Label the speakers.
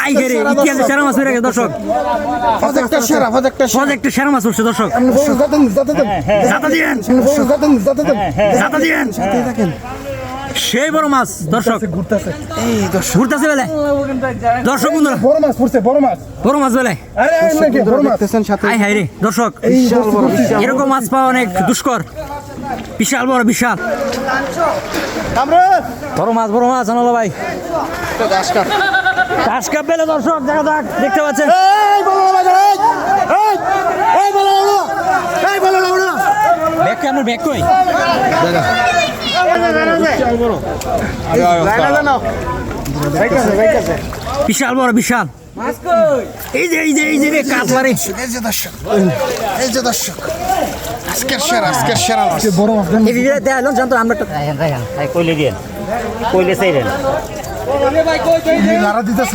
Speaker 1: High রে ইতিহাসে সেরা মাছ হয়ে গেছে দর্শক।
Speaker 2: প্রজেক্টের সেরা
Speaker 1: প্রজেক্টের সেরা মাছ উঠছে দর্শক। জাতা দিয়েন জাতা দিয়েন সেই বড় মাছ দর্শক ঘুরতেছে বেলায় দর্শক বন্ধুরা বড় মাছ বেলায় হাই হাই রে দর্শক এরকম মাছ পাওয়া অনেক দুষ্কর। বিশাল বড় বিশাল বড় মাছ জানালো ভাই ঘাস কাপ বেলে দর্শক দেখা যাক দেখতে পাচ্ছেন ব্যাগ আমার ব্যাগ কই বিশাল বড় বিশাল এই যে রে কাজ মারে
Speaker 2: এই যে দর্শক আজকের সেরা বড় মাছ
Speaker 1: এই ভিডিও দেখালো জানতো আমরা
Speaker 3: কইলে দিয়ে কইলে চাইলেন
Speaker 2: নাড়া দিতেছে